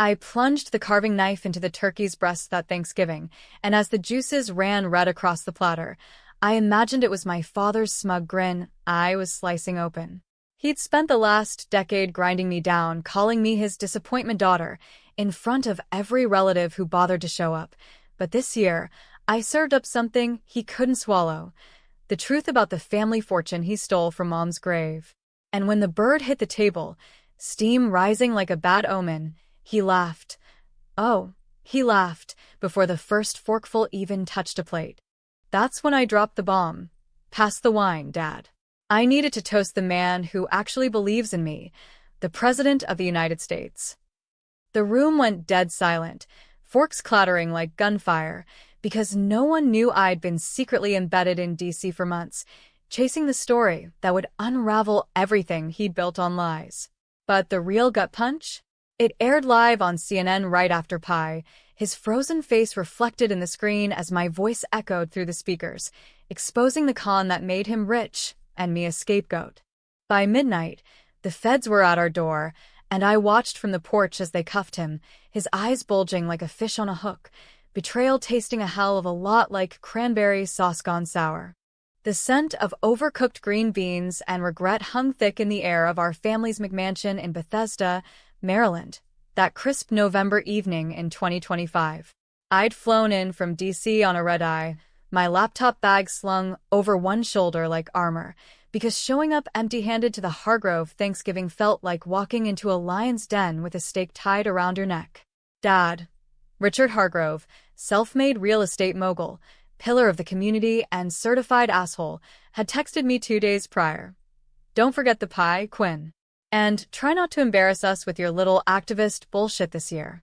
I plunged the carving knife into the turkey's breast that Thanksgiving, and as the juices ran red across the platter, I imagined it was my father's smug grin I was slicing open. He'd spent the last decade grinding me down, calling me his disappointment daughter, in front of every relative who bothered to show up. But this year, I served up something he couldn't swallow. The truth about the family fortune he stole from Mom's grave. And when the bird hit the table, steam rising like a bad omen, he laughed. Oh, he laughed, before the first forkful even touched a plate. That's when I dropped the bomb. Pass the wine, Dad. I needed to toast the man who actually believes in me, the President of the United States. The room went dead silent, forks clattering like gunfire, because no one knew I'd been secretly embedded in D.C. for months, chasing the story that would unravel everything he'd built on lies. But the real gut punch? It aired live on CNN right after Pi, his frozen face reflected in the screen as my voice echoed through the speakers, exposing the con that made him rich and me a scapegoat. By midnight, the feds were at our door, and I watched from the porch as they cuffed him, his eyes bulging like a fish on a hook, betrayal tasting a hell of a lot like cranberry sauce gone sour. The scent of overcooked green beans and regret hung thick in the air of our family's McMansion in Bethesda, Maryland, that crisp November evening in 2025. I'd flown in from D.C. on a red-eye, my laptop bag slung over one shoulder like armor, because showing up empty-handed to the Hargrove Thanksgiving felt like walking into a lion's den with a stake tied around your neck. Dad, Richard Hargrove, self-made real estate mogul, pillar of the community and certified asshole, had texted me 2 days prior. Don't forget the pie, Quinn. And try not to embarrass us with your little activist bullshit this year.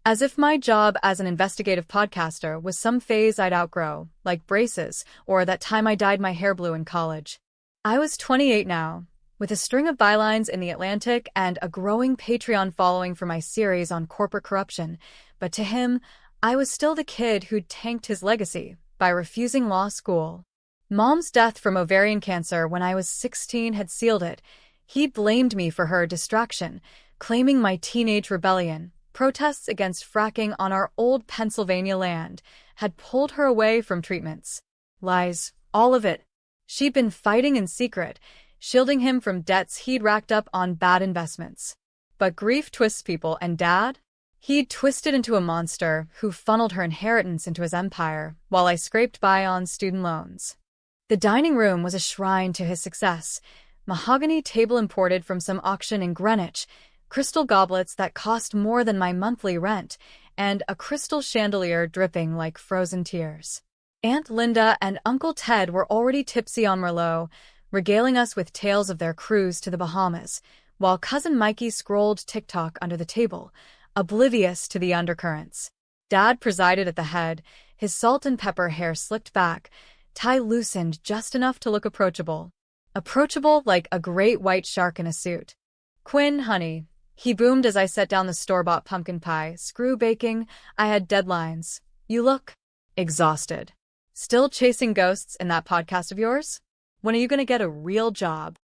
As if my job as an investigative podcaster was some phase I'd outgrow, like braces, or that time I dyed my hair blue in college. I was 28 now, with a string of bylines in The Atlantic and a growing Patreon following for my series on corporate corruption, but to him, I was still the kid who'd tanked his legacy by refusing law school. Mom's death from ovarian cancer when I was 16 had sealed it. He blamed me for her distraction, claiming my teenage rebellion, protests against fracking on our old Pennsylvania land, had pulled her away from treatments. Lies, all of it. She'd been fighting in secret, shielding him from debts he'd racked up on bad investments. But grief twists people, and Dad? He'd twisted into a monster who funneled her inheritance into his empire, while I scraped by on student loans. The dining room was a shrine to his success. Mahogany table imported from some auction in Greenwich, crystal goblets that cost more than my monthly rent, and a crystal chandelier dripping like frozen tears. Aunt Linda and Uncle Ted were already tipsy on Merlot, regaling us with tales of their cruise to the Bahamas, while Cousin Mikey scrolled TikTok under the table, oblivious to the undercurrents. Dad presided at the head, his salt and pepper hair slicked back, tie loosened just enough to look approachable. Approachable like a great white shark in a suit. Quinn, honey, he boomed as I set down the store-bought pumpkin pie. Screw baking, I had deadlines. You look exhausted. Still chasing ghosts in that podcast of yours? When are you going to get a real job?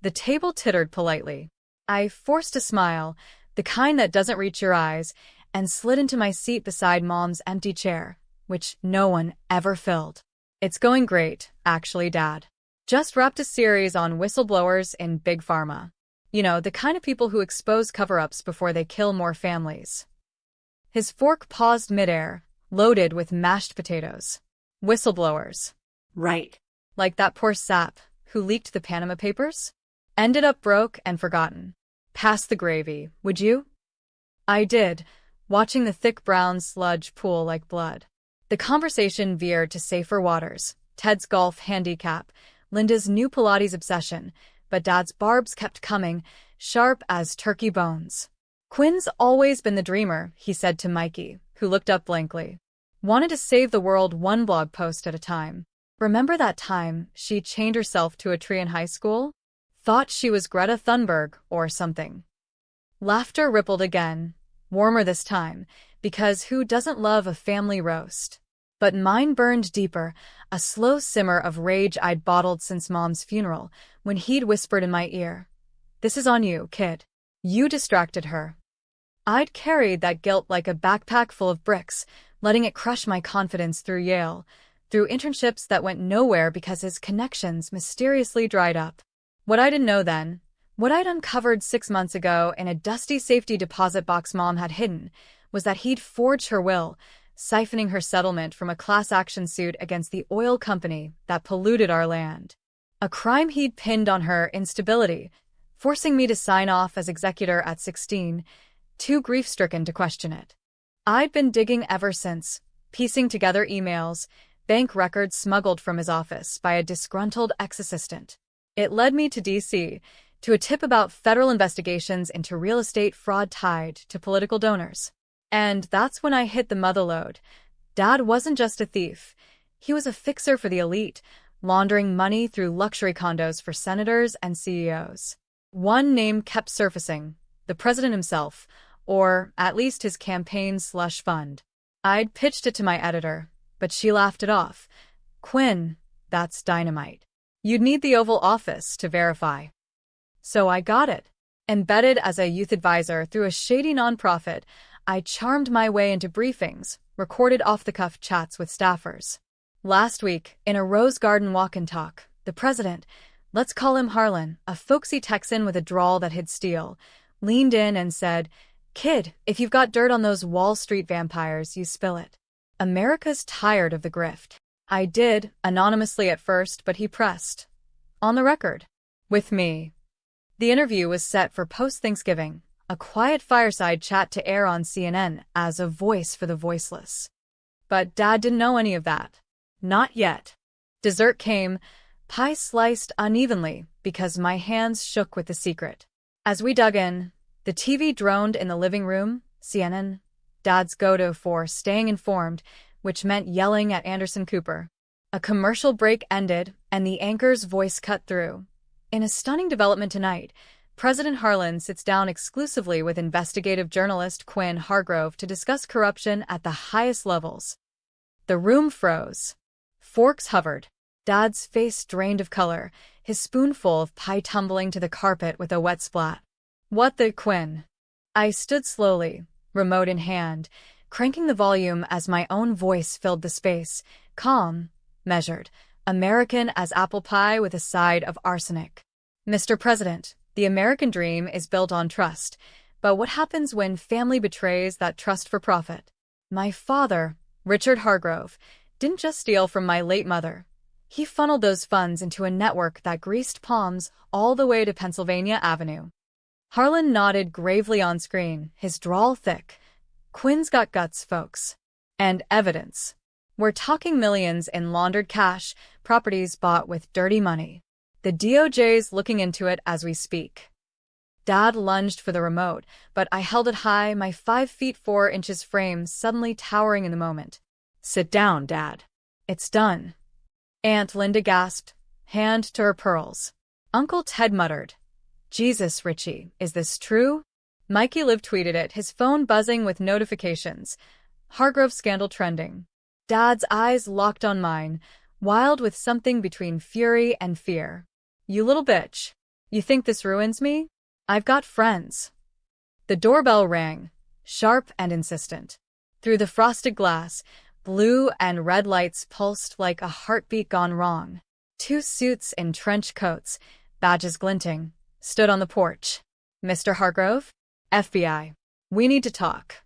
The table tittered politely. I forced a smile, the kind that doesn't reach your eyes, and slid into my seat beside Mom's empty chair, which no one ever filled. It's going great, actually, Dad. Just wrapped a series on whistleblowers in Big Pharma. You know, the kind of people who expose cover-ups before they kill more families. His fork paused midair, loaded with mashed potatoes. Whistleblowers. Right. Like that poor sap who leaked the Panama Papers? Ended up broke and forgotten. Pass the gravy, would you? I did, watching the thick brown sludge pool like blood. The conversation veered to safer waters, Ted's golf handicap, Linda's new Pilates obsession, but Dad's barbs kept coming, sharp as turkey bones. Quinn's always been the dreamer, he said to Mikey, who looked up blankly. Wanted to save the world one blog post at a time. Remember that time she chained herself to a tree in high school? Thought she was Greta Thunberg or something. Laughter rippled again, warmer this time, because who doesn't love a family roast? But mine burned deeper, a slow simmer of rage I'd bottled since Mom's funeral, when he'd whispered in my ear, "This is on you, kid. You distracted her." I'd carried that guilt like a backpack full of bricks, letting it crush my confidence through Yale, through internships that went nowhere because his connections mysteriously dried up. What I didn't know then, what I'd uncovered 6 months ago in a dusty safety deposit box Mom had hidden, was that he'd forged her will, siphoning her settlement from a class action suit against the oil company that polluted our land. A crime he'd pinned on her instability, forcing me to sign off as executor at 16, too grief-stricken to question it. I'd been digging ever since, piecing together emails, bank records smuggled from his office by a disgruntled ex-assistant. It led me to D.C., to a tip about federal investigations into real estate fraud tied to political donors. And that's when I hit the motherlode. Dad wasn't just a thief. He was a fixer for the elite, laundering money through luxury condos for senators and CEOs. One name kept surfacing, the president himself, or at least his campaign slush fund. I'd pitched it to my editor, but she laughed it off. "Quinn, that's dynamite. You'd need the Oval Office to verify." So I got it. Embedded as a youth advisor through a shady nonprofit, I charmed my way into briefings, recorded off-the-cuff chats with staffers. Last week, in a Rose Garden walk-and-talk, the president, let's call him Harlan, a folksy Texan with a drawl that hid steel, leaned in and said, "Kid, if you've got dirt on those Wall Street vampires, you spill it. America's tired of the grift." I did, anonymously at first, but he pressed. On the record. With me. The interview was set for post-Thanksgiving, a quiet fireside chat to air on CNN as a voice for the voiceless. But Dad didn't know any of that. Not yet. Dessert came, pie sliced unevenly because my hands shook with the secret. As we dug in, the TV droned in the living room, CNN, Dad's go-to for staying informed, which meant yelling at Anderson Cooper. A commercial break ended, and the anchor's voice cut through. In a stunning development tonight, President Harlan sits down exclusively with investigative journalist Quinn Hargrove to discuss corruption at the highest levels. The room froze. Forks hovered. Dad's face drained of color, his spoonful of pie tumbling to the carpet with a wet splat. "What the, Quinn?" I stood slowly, remote in hand, cranking the volume as my own voice filled the space, calm, measured, American as apple pie with a side of arsenic. "Mr. President, the American dream is built on trust, but what happens when family betrays that trust for profit? My father, Richard Hargrove, didn't just steal from my late mother. He funneled those funds into a network that greased palms all the way to Pennsylvania Avenue." Harlan nodded gravely on screen, his drawl thick. "Quinn's got guts, folks. And evidence. We're talking millions in laundered cash, properties bought with dirty money. The DOJ's looking into it as we speak." Dad lunged for the remote, but I held it high, my 5'4" frame suddenly towering in the moment. "Sit down, Dad. It's done." Aunt Linda gasped, hand to her pearls. Uncle Ted muttered, "Jesus, Richie, is this true?" Mikey Liv tweeted it, his phone buzzing with notifications. Hargrove scandal trending. Dad's eyes locked on mine, wild with something between fury and fear. "You little bitch. You think this ruins me? I've got friends." The doorbell rang, sharp and insistent. Through the frosted glass, blue and red lights pulsed like a heartbeat gone wrong. 2 suits in trench coats, badges glinting, stood on the porch. "Mr. Hargrove? FBI. We need to talk."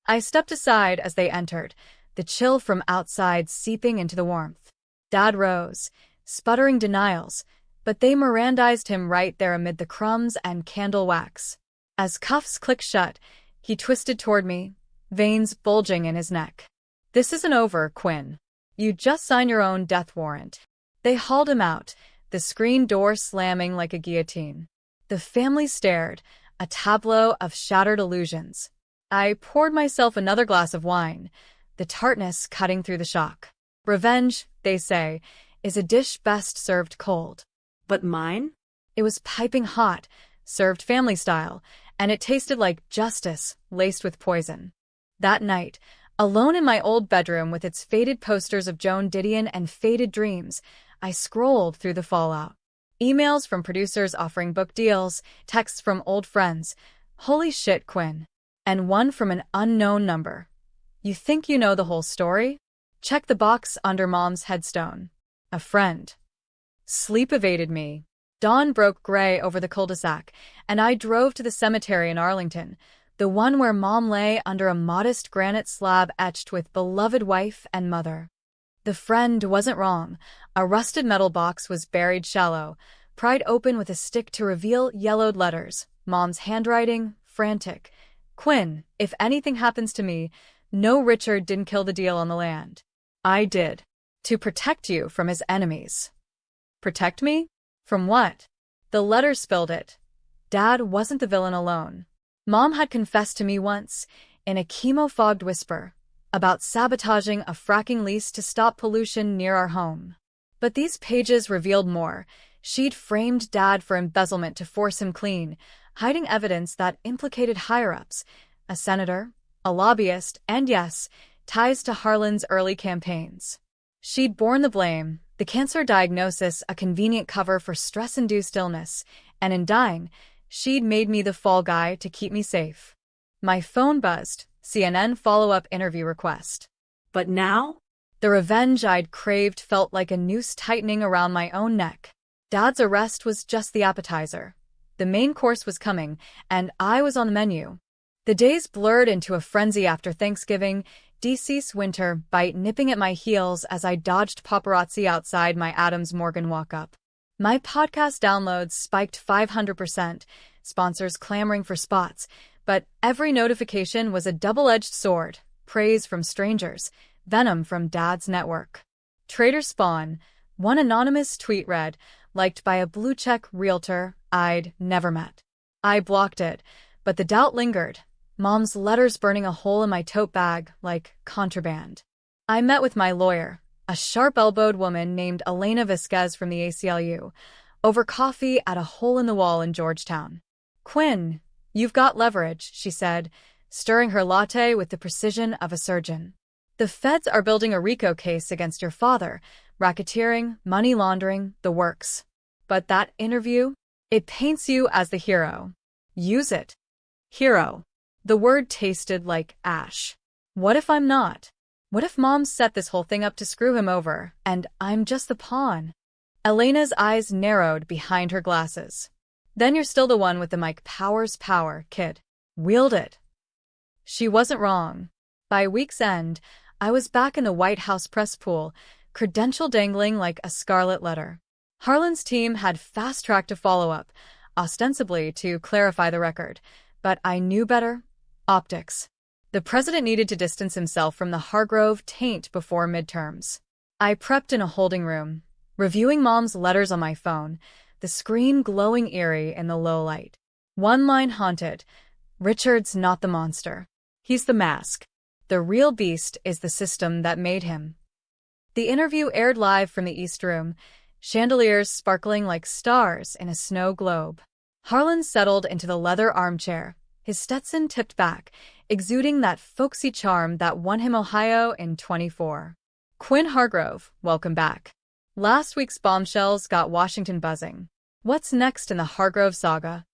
I stepped aside as they entered, the chill from outside seeping into the warmth. Dad rose, sputtering denials, but they Mirandized him right there amid the crumbs and candle wax. As cuffs clicked shut, he twisted toward me, veins bulging in his neck. "This isn't over, Quinn. You just signed your own death warrant." They hauled him out, the screen door slamming like a guillotine. The family stared, a tableau of shattered illusions. I poured myself another glass of wine, the tartness cutting through the shock. Revenge, they say, is a dish best served cold. But mine? It was piping hot, served family style, and it tasted like justice laced with poison. That night, alone in my old bedroom with its faded posters of Joan Didion and faded dreams, I scrolled through the fallout. Emails from producers offering book deals, texts from old friends. Holy shit, Quinn. and one from an unknown number. You think you know the whole story? Check the box under Mom's headstone. A friend. Sleep evaded me. Dawn broke gray over the cul-de-sac, and I drove to the cemetery in Arlington, the one where Mom lay under a modest granite slab etched with beloved wife and mother. The friend wasn't wrong. A rusted metal box was buried shallow, pried open with a stick to reveal yellowed letters. Mom's handwriting, frantic. Quinn, if anything happens to me, no, Richard didn't kill the deal on the land. I did. To protect you from his enemies. Protect me? From what? The letter spilled it. Dad wasn't the villain alone. Mom had confessed to me once, in a chemo-fogged whisper, about sabotaging a fracking lease to stop pollution near our home. But these pages revealed more. She'd framed Dad for embezzlement to force him clean, hiding evidence that implicated higher-ups, a senator, a lobbyist, and yes, ties to Harlan's early campaigns. She'd borne the blame, the cancer diagnosis a convenient cover for stress-induced illness, and in dying, she'd made me the fall guy to keep me safe. My phone buzzed, CNN follow-up interview request. But now? The revenge I'd craved felt like a noose tightening around my own neck. Dad's arrest was just the appetizer. The main course was coming, and I was on the menu. The days blurred into a frenzy after Thanksgiving, DC's winter bite nipping at my heels as I dodged paparazzi outside my Adams Morgan walk-up. My podcast downloads spiked 500%, sponsors clamoring for spots, but every notification was a double-edged sword, praise from strangers, venom from Dad's network. Trader Spawn, one anonymous tweet read, liked by a blue-check realtor I'd never met. I blocked it, but the doubt lingered. Mom's letters burning a hole in my tote bag like contraband. I met with my lawyer, a sharp-elbowed woman named Elena Vasquez from the ACLU, over coffee at a hole-in-the-wall in Georgetown. Quinn, you've got leverage, she said, stirring her latte with the precision of a surgeon. The feds are building a RICO case against your father, racketeering, money laundering, the works. But that interview? It paints you as the hero. Use it. Hero. The word tasted like ash. What if I'm not? What if Mom set this whole thing up to screw him over, and I'm just the pawn? Elena's eyes narrowed behind her glasses. Then you're still the one with the Mike Powers power, kid. Wield it. She wasn't wrong. By week's end, I was back in the White House press pool, credential dangling like a scarlet letter. Harlan's team had fast-tracked a follow-up, ostensibly to clarify the record, but I knew better. Optics. The president needed to distance himself from the Hargrove taint before midterms. I prepped in a holding room, reviewing Mom's letters on my phone, the screen glowing eerie in the low light. One line haunted. Richard's not the monster. He's the mask. The real beast is the system that made him. The interview aired live from the East Room, chandeliers sparkling like stars in a snow globe. Harlan settled into the leather armchair, his Stetson tipped back, exuding that folksy charm that won him Ohio in '24. Quinn Hargrove, welcome back. Last week's bombshells got Washington buzzing. What's next in the Hargrove saga?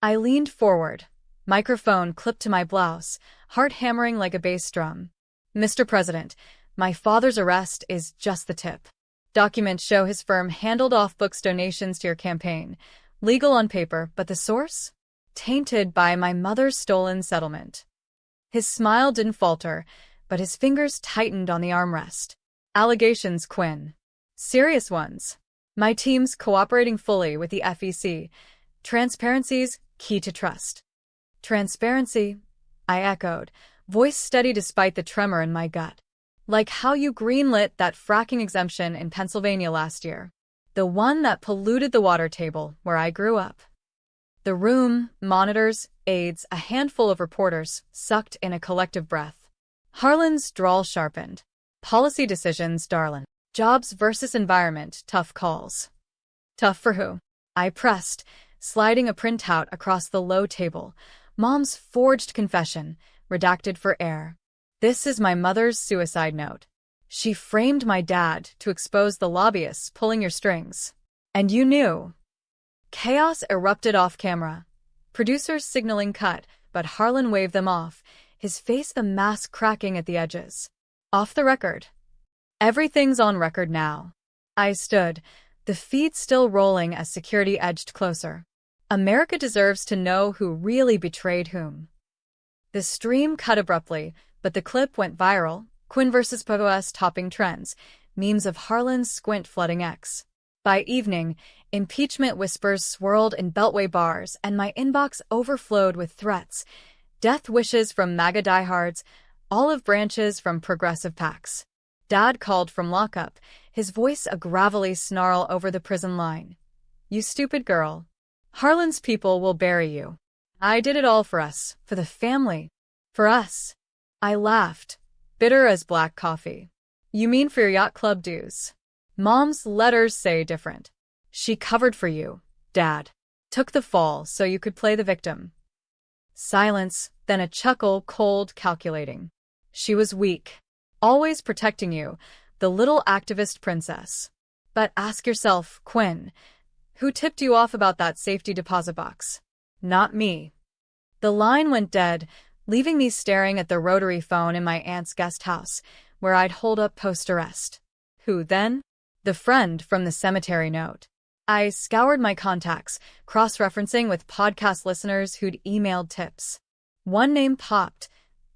I leaned forward, microphone clipped to my blouse, heart hammering like a bass drum. Mr. President, my father's arrest is just the tip. Documents show his firm handled off-books donations to your campaign. Legal on paper, but the source? Tainted by my mother's stolen settlement. His smile didn't falter, but his fingers tightened on the armrest. Allegations, Quinn. Serious ones. My team's cooperating fully with the FEC. Transparency's key to trust. Transparency, I echoed, voice steady despite the tremor in my gut. Like how you greenlit that fracking exemption in Pennsylvania last year. The one that polluted the water table where I grew up. The room, monitors, aides, a handful of reporters, sucked in a collective breath. Harlan's drawl sharpened. Policy decisions, darlin'. Jobs versus environment, tough calls. Tough for who? I pressed, sliding a printout across the low table. Mom's forged confession, redacted for air. This is my mother's suicide note. She framed my dad to expose the lobbyists pulling your strings. And you knew. Chaos erupted off camera. Producers signaling cut, but Harlan waved them off, his face the mask cracking at the edges. Off the record. Everything's on record now. I stood, the feed still rolling as security edged closer. America deserves to know who really betrayed whom. The stream cut abruptly, but the clip went viral. Quinn vs. POS topping trends, memes of Harlan's squint flooding X. By evening, impeachment whispers swirled in Beltway bars, and my inbox overflowed with threats, death wishes from MAGA diehards, olive branches from progressive PACs. Dad called from lockup, his voice a gravelly snarl over the prison line. "You stupid girl. Harlan's people will bury you. I did it all for us, for the family. For us." I laughed, bitter as black coffee. "You mean for your yacht club dues? Mom's letters say different. She covered for you, Dad. Took the fall so you could play the victim." Silence, then a chuckle, cold, calculating. "She was weak. Always protecting you, the little activist princess. But ask yourself, Quinn, who tipped you off about that safety deposit box? Not me." The line went dead, leaving me staring at the rotary phone in my aunt's guest house, where I'd holed up post-arrest. Who then? The friend from the cemetery note. I scoured my contacts, cross-referencing with podcast listeners who'd emailed tips. One name popped: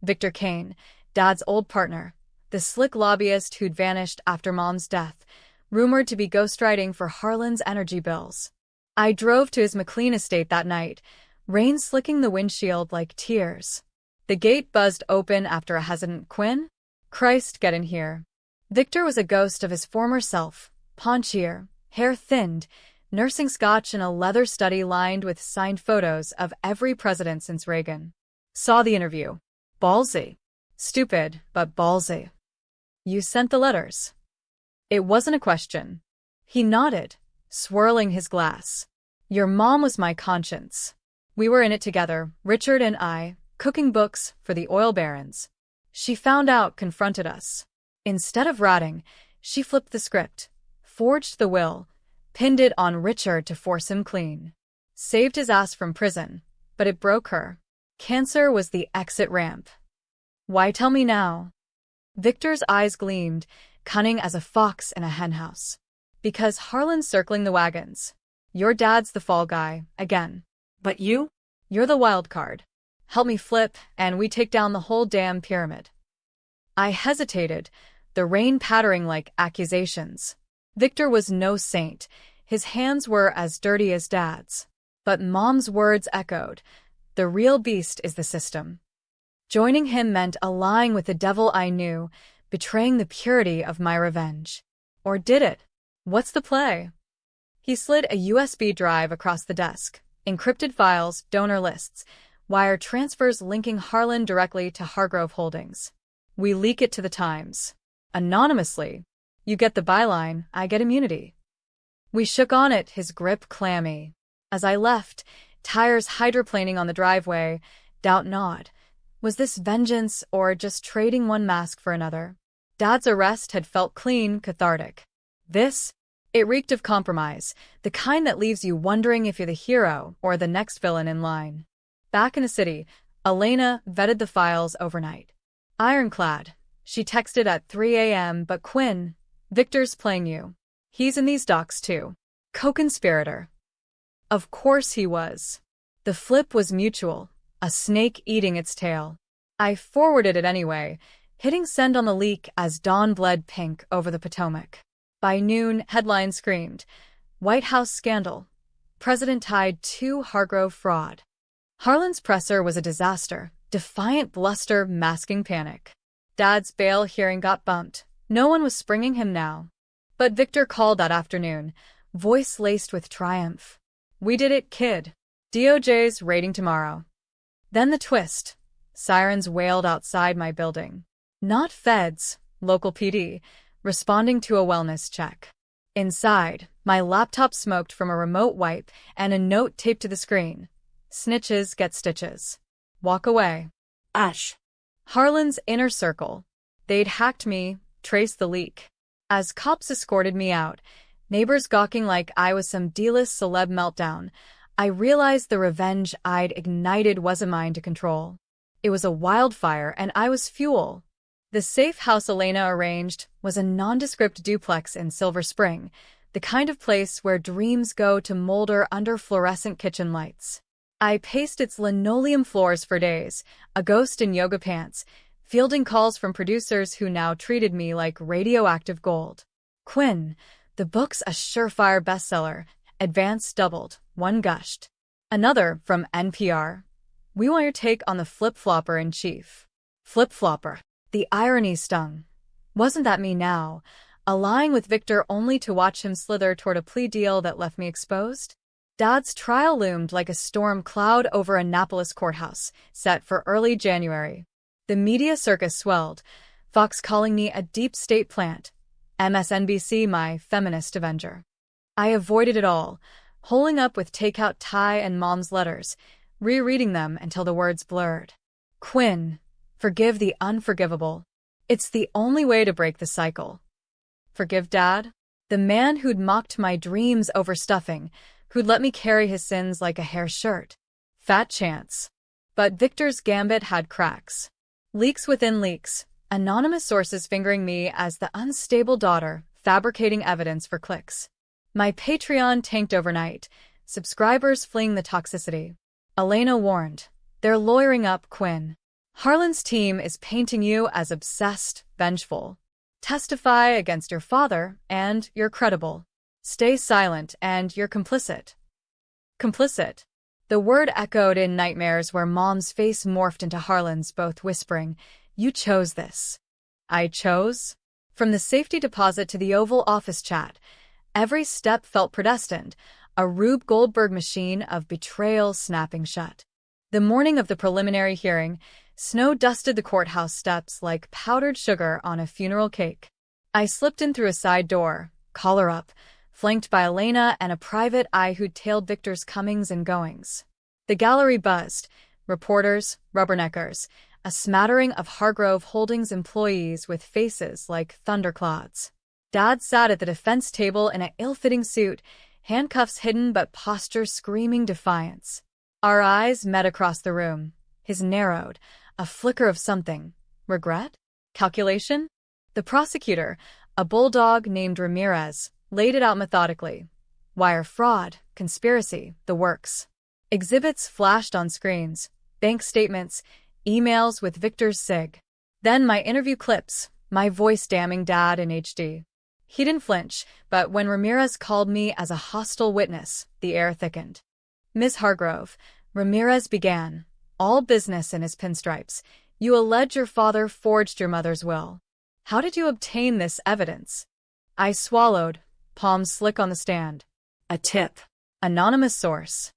Victor Kane, Dad's old partner, the slick lobbyist who'd vanished after Mom's death, rumored to be ghostwriting for Harlan's energy bills. I drove to his McLean estate that night, rain slicking the windshield like tears. The gate buzzed open after a hesitant "Quinn? Christ, get in here." Victor was a ghost of his former self, paunchier, hair thinned, nursing scotch in a leather study lined with signed photos of every president since Reagan. Saw the interview. Ballsy. Stupid, but ballsy. "You sent the letters?" It wasn't a question. He nodded, swirling his glass. "Your mom was my conscience. We were in it together, Richard and I, cooking books for the oil barons. She found out, confronted us. Instead of ratting, she flipped the script, forged the will, pinned it on Richard to force him clean. Saved his ass from prison, but it broke her. Cancer was the exit ramp." "Why tell me now?" Victor's eyes gleamed, cunning as a fox in a henhouse. "Because Harlan's circling the wagons. Your dad's the fall guy, again. But you? You're the wild card. Help me flip, and we take down the whole damn pyramid." I hesitated, the rain pattering like accusations. Victor was no saint. His hands were as dirty as Dad's. But Mom's words echoed. The real beast is the system. Joining him meant allying with the devil I knew, betraying the purity of my revenge. Or did it? What's the play? He slid a USB drive across the desk. Encrypted files, donor lists, wire transfers linking Harlan directly to Hargrove Holdings. We leak it to the Times. Anonymously. You get the byline, I get immunity. We shook on it, his grip clammy. As I left, tires hydroplaning on the driveway, doubt gnawed. Was this vengeance or just trading one mask for another? Dad's arrest had felt clean, cathartic. This? It reeked of compromise, the kind that leaves you wondering if you're the hero or the next villain in line. Back in the city, Elena vetted the files overnight. Ironclad. She texted at 3 a.m. But Quinn, Victor's playing you. He's in these docs too. Co-conspirator. Of course he was. The flip was mutual, a snake eating its tail. I forwarded it anyway, hitting send on the leak as dawn bled pink over the Potomac. By noon, headlines screamed, White House scandal. President tied to Hargrove fraud. Harlan's presser was a disaster, defiant bluster masking panic. Dad's bail hearing got bumped. No one was springing him now. But Victor called that afternoon, voice laced with triumph. We did it, kid. DOJ's raiding tomorrow. Then the twist. Sirens wailed outside my building. Not feds, local PD, responding to a wellness check. Inside, my laptop smoked from a remote wipe and a note taped to the screen. Snitches get stitches. Walk away. Ash. Harlan's inner circle. They'd hacked me, traced the leak. As cops escorted me out, neighbors gawking like I was some D-list celeb meltdown, I realized the revenge I'd ignited wasn't mine to control. It was a wildfire, and I was fuel. The safe house Elena arranged was a nondescript duplex in Silver Spring, the kind of place where dreams go to molder under fluorescent kitchen lights. I paced its linoleum floors for days, a ghost in yoga pants, fielding calls from producers who now treated me like radioactive gold. Quinn, the book's a surefire bestseller. Advance doubled, one gushed. Another from NPR. We want your take on the flip-flopper-in-chief. Flip-flopper. The irony stung. Wasn't that me now, allying with Victor only to watch him slither toward a plea deal that left me exposed? Dad's trial loomed like a storm cloud over Annapolis courthouse, set for early January. The media circus swelled, Fox calling me a deep state plant, MSNBC my feminist avenger. I avoided it all, holing up with takeout Ty and Mom's letters, rereading them until the words blurred. Quinn, forgive the unforgivable. It's the only way to break the cycle. Forgive Dad? The man who'd mocked my dreams over stuffing, who'd let me carry his sins like a hair shirt. Fat chance. But Victor's gambit had cracks. Leaks within leaks, anonymous sources fingering me as the unstable daughter, fabricating evidence for clicks. My Patreon tanked overnight, subscribers fleeing the toxicity. Elena warned, they're lawyering up Quinn. Harlan's team is painting you as obsessed, vengeful. Testify against your father, and you're credible. Stay silent, and you're complicit. Complicit. The word echoed in nightmares where Mom's face morphed into Harlan's, both whispering, you chose this. I chose? From the safety deposit to the Oval Office chat, every step felt predestined, a Rube Goldberg machine of betrayal snapping shut. The morning of the preliminary hearing, snow dusted the courthouse steps like powdered sugar on a funeral cake. I slipped in through a side door, collar up, flanked by Elena and a private eye who'd tailed Victor's comings and goings. The gallery buzzed, reporters, rubberneckers, a smattering of Hargrove Holdings employees with faces like thunderclouds. Dad sat at the defense table in an ill-fitting suit, handcuffs hidden but posture screaming defiance. Our eyes met across the room. His narrowed, a flicker of something. Regret? Calculation? The prosecutor, a bulldog named Ramirez, laid it out methodically. Wire fraud, conspiracy, the works. Exhibits flashed on screens, bank statements, emails with Victor's SIG. Then my interview clips, my voice damning Dad in HD. He didn't flinch, but when Ramirez called me as a hostile witness, the air thickened. Ms. Hargrove, Ramirez began, all business in his pinstripes. You allege your father forged your mother's will. How did you obtain this evidence? I swallowed, palms slick on the stand. A tip. Anonymous source.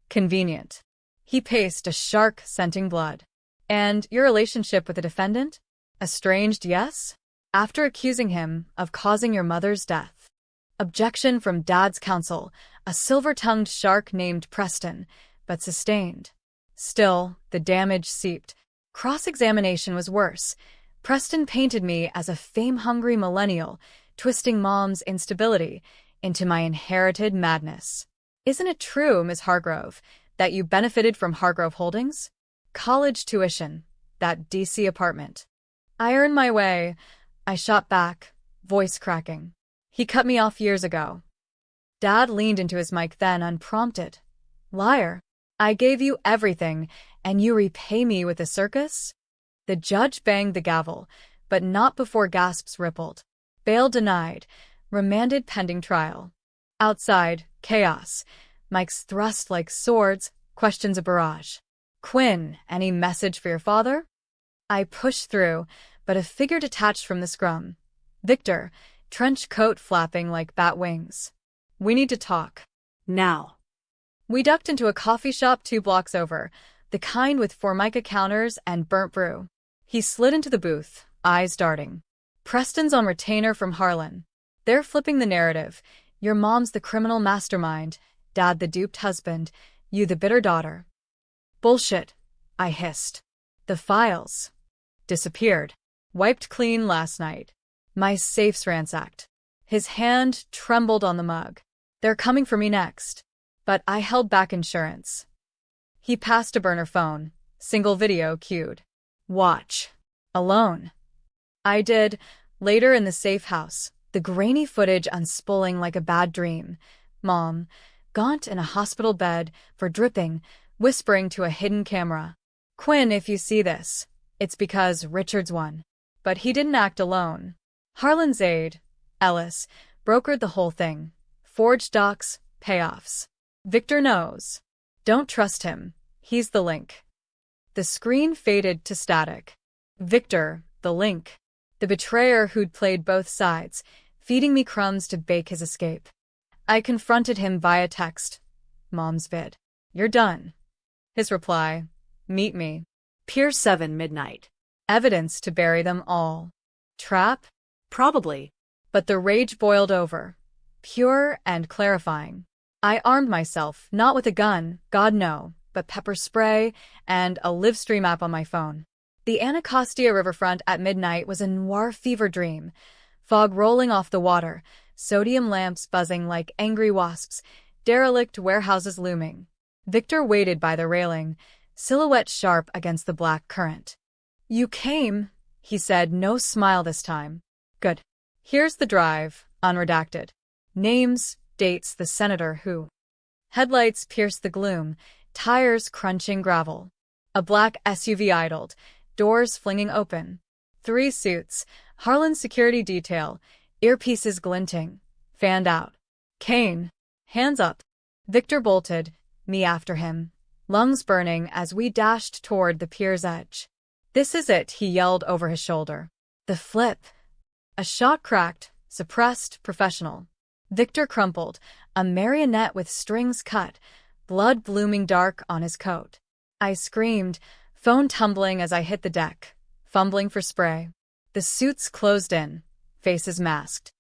Convenient. He paced, a shark scenting blood. And your relationship with the defendant? Estranged, yes? After accusing him of causing your mother's death. Objection from Dad's counsel, a silver-tongued shark named Preston, but sustained. Still, the damage seeped. Cross-examination was worse. Preston painted me as a fame-hungry millennial, twisting Mom's instability into my inherited madness. Isn't it true, Ms. Hargrove, that you benefited from Hargrove Holdings? College tuition, that DC apartment. I earned my way. I shot back, voice cracking. He cut me off years ago. Dad leaned into his mic then, unprompted. Liar. I gave you everything, and you repay me with a circus? The judge banged the gavel, but not before gasps rippled. Bail denied, remanded pending trial. Outside, chaos. Mics thrust like swords, questions a barrage. Quinn, any message for your father? I pushed through, but a figure detached from the scrum. Victor, trench coat flapping like bat wings. We need to talk. Now. We ducked into a coffee shop 2 blocks over, the kind with Formica counters and burnt brew. He slid into the booth, eyes darting. Preston's on retainer from Harlan. They're flipping the narrative. Your mom's the criminal mastermind, Dad the duped husband, you the bitter daughter. Bullshit, I hissed. The files. Disappeared. Wiped clean last night. My safe's ransacked. His hand trembled on the mug. They're coming for me next. but I held back insurance. He passed a burner phone. Single video queued. Watch. Alone. I did. Later in the safe house, the grainy footage unspooling like a bad dream. Mom, gaunt in a hospital bed, for dripping, whispering to a hidden camera. Quinn, if you see this, it's because Richard's won. But he didn't act alone. Harlan's aide, Ellis, brokered the whole thing. Forged docs, payoffs. Victor knows. Don't trust him. He's the link. The screen faded to static. Victor, the link. The betrayer who'd played both sides, feeding me crumbs to bake his escape. I confronted him via text. Mom's vid. You're done. His reply. Meet me. Pier 7 midnight. Evidence to bury them all. Trap? Probably. But the rage boiled over. Pure and clarifying. I armed myself, not with a gun, God no, but pepper spray and a live stream app on my phone. The Anacostia riverfront at midnight was a noir fever dream. Fog rolling off the water, sodium lamps buzzing like angry wasps, derelict warehouses looming. Victor waited by the railing, silhouette sharp against the black current. You came, he said, no smile this time. Good. Here's the drive, unredacted. Names, dates, the senator who. Headlights pierced the gloom, tires crunching gravel. A black SUV idled, doors flinging open. 3 suits, Harlan's security detail, earpieces glinting, fanned out. Kane, hands up. Victor bolted, me after him, lungs burning as we dashed toward the pier's edge. This is it, he yelled over his shoulder. The flip. A shot cracked, suppressed, professional. Victor crumpled, a marionette with strings cut, blood blooming dark on his coat. I screamed, phone tumbling as I hit the deck, fumbling for spray. The suits closed in, faces masked.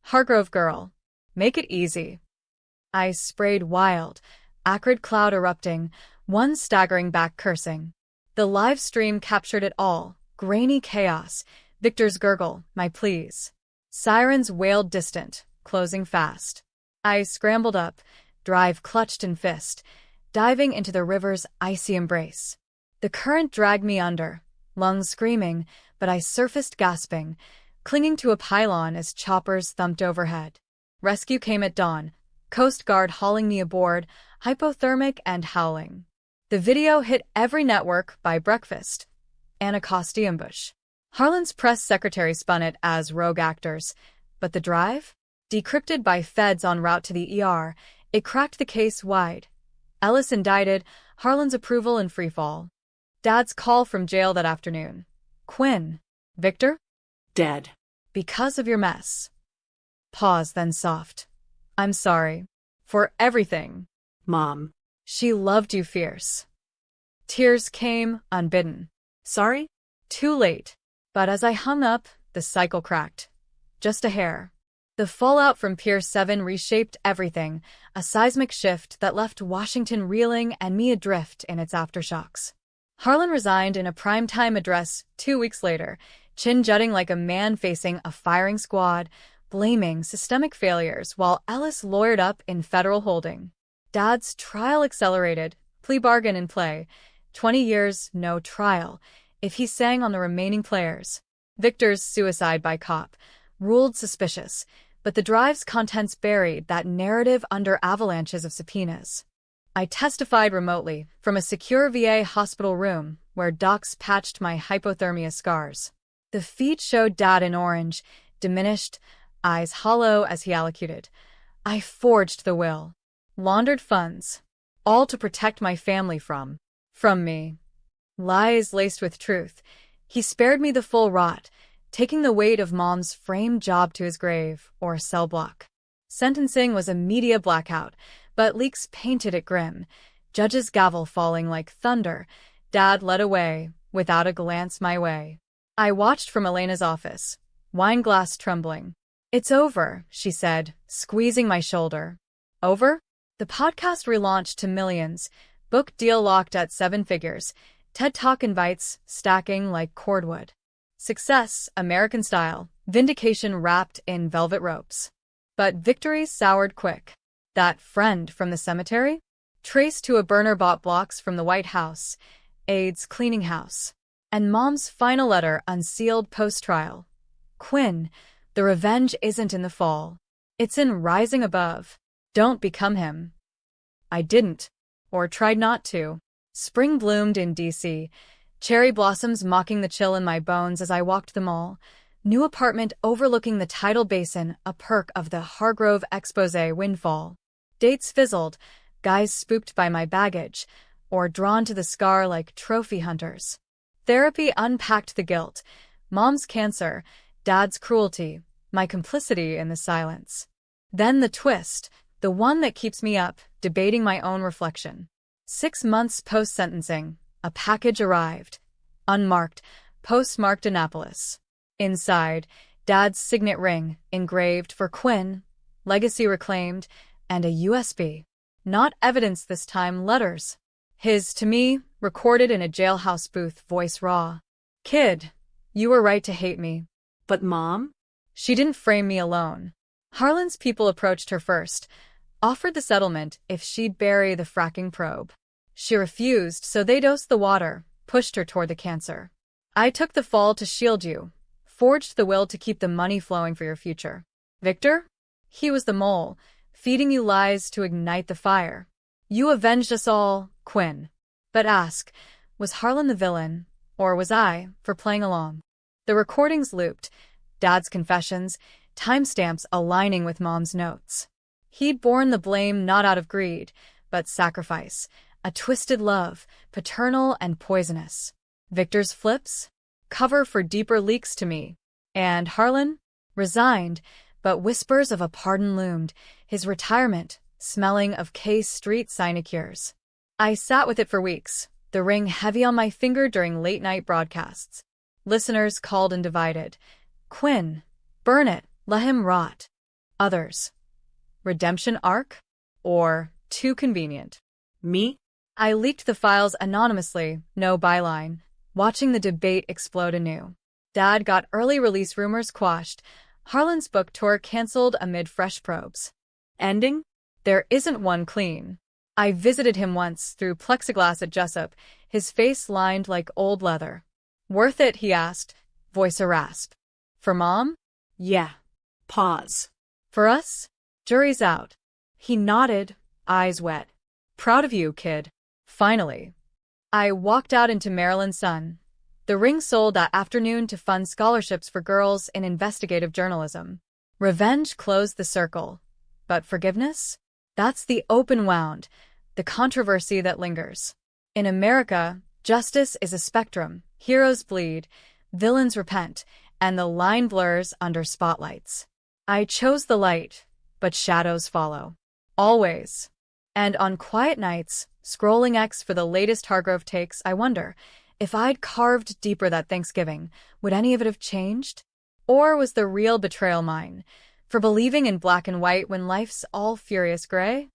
Hargrove girl, make it easy. I sprayed wild, acrid cloud erupting, one staggering back cursing. The live stream captured it all, grainy chaos, Victor's gurgle, my pleas. Sirens wailed distant, closing fast. I scrambled up, drive clutched in fist, diving into the river's icy embrace. The current dragged me under, lungs screaming, but I surfaced gasping, clinging to a pylon as choppers thumped overhead. Rescue came at dawn, Coast Guard hauling me aboard, hypothermic and howling. The video hit every network by breakfast. Anacostia ambush. Harlan's press secretary spun it as rogue actors. But the drive? Decrypted by feds en route to the ER, it cracked the case wide. Ellis indicted, Harlan's approval in freefall. Dad's call from jail that afternoon. Quinn. Victor? Dead. Because of your mess. Pause, then soft. I'm sorry. For everything. Mom. She loved you fierce. Tears came, unbidden. Sorry? Too late. But as I hung up, the cycle cracked. Just a hair. The fallout from Pier 7 reshaped everything, a seismic shift that left Washington reeling and me adrift in its aftershocks. Harlan resigned in a primetime address 2 weeks later, chin jutting like a man facing a firing squad, blaming systemic failures while Ellis lawyered up in federal holding. Dad's trial accelerated, plea bargain in play, 20 years, no trial, if he sang on the remaining players. Victor's suicide by cop, ruled suspicious, but the drive's contents buried that narrative under avalanches of subpoenas. I testified remotely from a secure VA hospital room where docs patched my hypothermia scars. The feed showed Dad in orange, diminished, eyes hollow as he allocated. I forged the will. Laundered funds. All to protect my family from me. Lies laced with truth. He spared me the full rot, taking the weight of Mom's framed job to his grave or cell block. Sentencing was a media blackout, but leaks painted it grim. Judge's gavel falling like thunder. Dad led away, without a glance my way. I watched from Elena's office, wine glass trembling. It's over, she said, squeezing my shoulder. Over? The podcast relaunched to millions, book deal locked at 7 figures, TED Talk invites stacking like cordwood. Success, American style, vindication wrapped in velvet ropes. But victory soured quick. That friend from the cemetery? traced to a burner bought blocks from the White House, aides cleaning house. And Mom's final letter unsealed post-trial. Quinn, the revenge isn't in the fall. It's in rising above. Don't become him. I didn't. Or tried not to. Spring bloomed in D.C., cherry blossoms mocking the chill in my bones as I walked the mall. New apartment overlooking the tidal basin, a perk of the Hargrove Expose windfall. Dates fizzled, guys spooked by my baggage, or drawn to the scar like trophy hunters. Therapy unpacked the guilt, Mom's cancer, Dad's cruelty, my complicity in the silence. Then the twist, the one that keeps me up, debating my own reflection. 6 months post-sentencing, a package arrived. Unmarked, postmarked Annapolis. Inside, Dad's signet ring, engraved for Quinn, legacy reclaimed, and a USB. Not evidence this time, letters. His, to me, recorded in a jailhouse booth, voice raw. Kid, you were right to hate me. But Mom? She didn't frame me alone. Harlan's people approached her first, offered the settlement if she'd bury the fracking probe. She refused, so they dosed the water, pushed her toward the cancer. I took the fall to shield you, forged the will to keep the money flowing for your future. Victor? He was the mole, feeding you lies to ignite the fire. You avenged us all, Quinn. But ask, was Harlan the villain, or was I, for playing along? The recordings looped, Dad's confessions, timestamps aligning with Mom's notes. He'd borne the blame not out of greed, but sacrifice, a twisted love, paternal and poisonous. Victor's flips? Cover for deeper leaks to me. And Harlan? Resigned, but whispers of a pardon loomed, his retirement, smelling of K Street sinecures. I sat with it for weeks, the ring heavy on my finger during late-night broadcasts. Listeners called and divided. Quinn, burn it, let him rot. Others. Redemption arc? Or too convenient? Me? I leaked the files anonymously, no byline, watching the debate explode anew. Dad got early release rumors quashed, Harlan's book tour canceled amid fresh probes. Ending? There isn't one clean. I visited him once through plexiglass at Jessup, his face lined like old leather. Worth it, he asked, voice a rasp. For Mom? Yeah. Pause. For us? Jury's out. He nodded, eyes wet. Proud of you, kid. Finally. I walked out into Maryland sun. The ring sold that afternoon to fund scholarships for girls in investigative journalism. Revenge closed the circle. But forgiveness? That's the open wound, the controversy that lingers. In America, justice is a spectrum. Heroes bleed, villains repent, and the line blurs under spotlights. I chose the light, but shadows follow. Always. And on quiet nights, scrolling X for the latest Hargrove takes, I wonder, if I'd carved deeper that Thanksgiving, would any of it have changed? Or was the real betrayal mine, for believing in black and white when life's all furious gray?